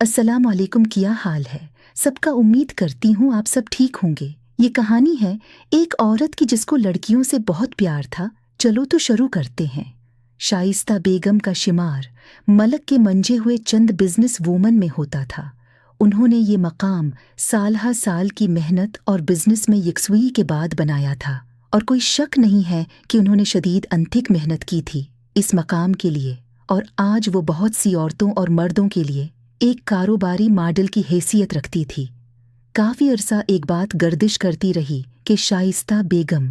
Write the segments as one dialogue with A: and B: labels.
A: अस्सलाम वालेकुम। क्या हाल है सबका? उम्मीद करती हूँ आप सब ठीक होंगे। ये कहानी है एक औरत की जिसको लड़कियों से बहुत प्यार था। चलो तो शुरू करते हैं। शाइस्ता बेगम का शुमार मलक के मंजे हुए चंद बिजनेस वूमन में होता था। उन्होंने ये मकाम साल हा साल की मेहनत और बिजनेस में यकसुई के बाद बनाया था, और कोई शक नहीं है कि उन्होंने शदीद अंतिक मेहनत की थी इस मकाम के लिए। और आज वो बहुत सी औरतों और मर्दों के लिए एक कारोबारी मॉडल की हैसियत रखती थी। काफ़ी अरसा एक बात गर्दिश करती रही कि शाइस्ता बेगम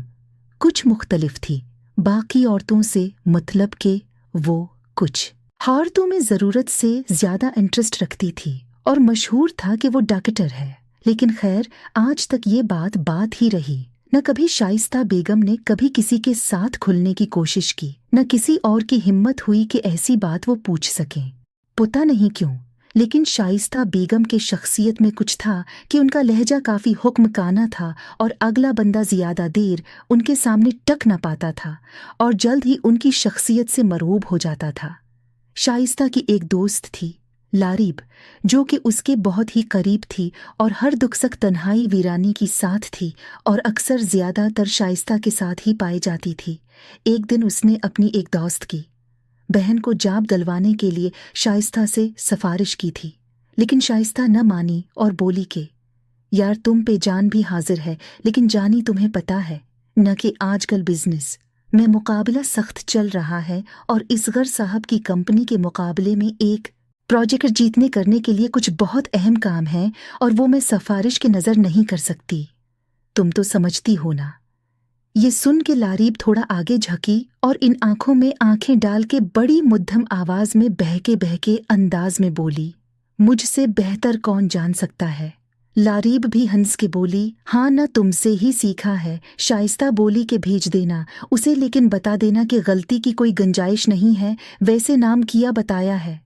A: कुछ मुख्तलिफ थी बाकी औरतों से, मतलब कि वो कुछ औरतों में ज़रूरत से ज़्यादा इंटरेस्ट रखती थी और मशहूर था कि वो डॉक्टर है। लेकिन खैर, आज तक ये बात ही रही। न कभी शाइस्ता बेगम ने कभी किसी के साथ खुलने की कोशिश की, न किसी और की हिम्मत हुई कि ऐसी बात वो पूछ सकें। पता नहीं क्यों, लेकिन शाइस्ता बेगम के शख्सियत में कुछ था कि उनका लहजा काफ़ी हुक्मकाना था और अगला बंदा ज़्यादा देर उनके सामने टक न पाता था और जल्द ही उनकी शख्सियत से मरूब हो जाता था। शाइस्ता की एक दोस्त थी, लारीब, जो कि उसके बहुत ही करीब थी और हर दुख सक तन्हाई वीरानी की साथ थी और अक्सर ज़्यादातर शाइस्ता के साथ ही पाई जाती थी। एक दिन उसने अपनी एक दोस्त की बहन को जाब दिलवाने के लिए शाइस्ता से सिफारिश की थी, लेकिन शाइस्ता न मानी और बोली कि यार, तुम पे जान भी हाजिर है, लेकिन जानी तुम्हें पता है न कि आजकल बिजनेस में मुकाबला सख्त चल रहा है और इसगर साहब की कंपनी के मुकाबले में एक प्रोजेक्ट जीतने करने के लिए कुछ बहुत अहम काम है और वो मैं सिफारिश की नज़र नहीं कर सकती। तुम तो समझती हो ना। ये सुन के लारीब थोड़ा आगे झकी और इन आंखों में आंखें डाल के बड़ी मुद्दम आवाज में बहके बहके अंदाज में बोली, मुझसे बेहतर कौन जान सकता है। लारीब भी हंस के बोली, हाँ ना, तुमसे ही सीखा है। शाइस्ता बोली कि भेज देना उसे, लेकिन बता देना कि गलती की कोई गुंजाइश नहीं है। वैसे नाम किया बताया है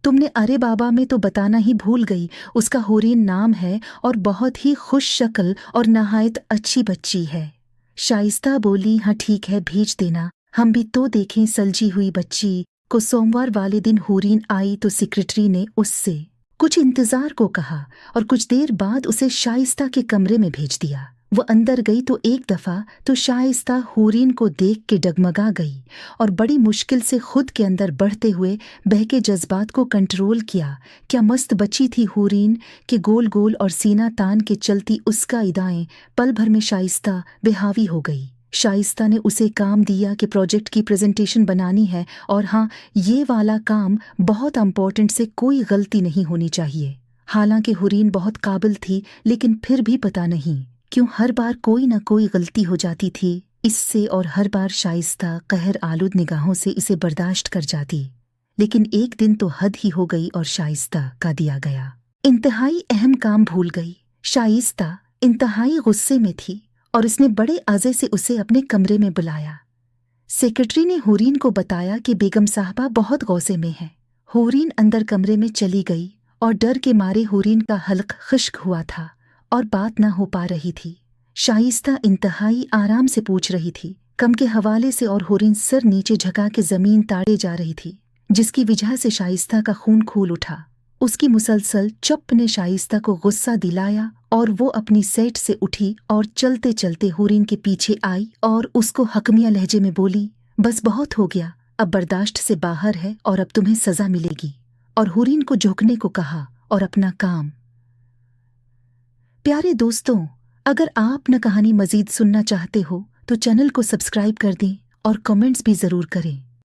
A: तुमने? अरे बाबा, मैं तो बताना ही भूल गई। उसका होरीन नाम है और बहुत ही खुश शक्ल और नहायत अच्छी बच्ची है। शाइस्ता बोली, हाँ ठीक है, भेज देना। हम भी तो देखें सलजी हुई बच्ची को। सोमवार वाले दिन होरीन आई तो सेक्रेटरी ने उससे कुछ इंतजार को कहा और कुछ देर बाद उसे शाइस्ता के कमरे में भेज दिया। वो अंदर गई तो एक दफ़ा तो शाइस्ता होरीन को देख के डगमगा गई और बड़ी मुश्किल से खुद के अंदर बढ़ते हुए बहके जज्बात को कंट्रोल किया। क्या मस्त बची थी होरीन के गोल गोल और सीना तान के चलती उसका इदाएं पल भर में शाइस्ता बेहावी हो गई। शाइस्ता ने उसे काम दिया कि प्रोजेक्ट की प्रेजेंटेशन बनानी है और हाँ, ये वाला काम बहुत इम्पोर्टेंट, से कोई गलती नहीं होनी चाहिए। हालांकि होरीन बहुत काबिल थी, लेकिन फिर भी पता नहीं क्यों हर बार कोई ना कोई गलती हो जाती थी इससे, और हर बार शाइस्ता कहर आलूद निगाहों से इसे बर्दाश्त कर जाती। लेकिन एक दिन तो हद ही हो गई और शाइस्ता का दिया गया इंतहाई अहम काम भूल गई। शाइस्ता इंतहाई गुस्से में थी और उसने बड़े आज़े से उसे अपने कमरे में बुलाया। सेक्रेटरी ने होरीन को बताया कि बेगम साहबा बहुत गौसे में है। होरीन अंदर कमरे में चली गई और डर के मारे होरीन का हल्क खुश्क हुआ था और बात न हो पा रही थी। शाइस्ता इंतहाई आराम से पूछ रही थी, कम के हवाले से, और होरीन सिर नीचे झुका के जमीन ताड़े जा रही थी, जिसकी वजह से शाइस्ता का खून खोल उठा। उसकी मुसलसल चुप ने शाइस्ता को गुस्सा दिलाया और वो अपनी सेट से उठी और चलते चलते होरीन के पीछे आई और उसको हकमिया लहजे में बोली, बस बहुत हो गया, अब बर्दाश्त से बाहर है और अब तुम्हें सजा मिलेगी। और होरीन को झुकने को कहा और अपना काम। प्यारे दोस्तों, अगर आप न कहानी मजीद सुनना चाहते हो तो चैनल को सब्सक्राइब कर दें और कमेंट्स भी ज़रूर करें।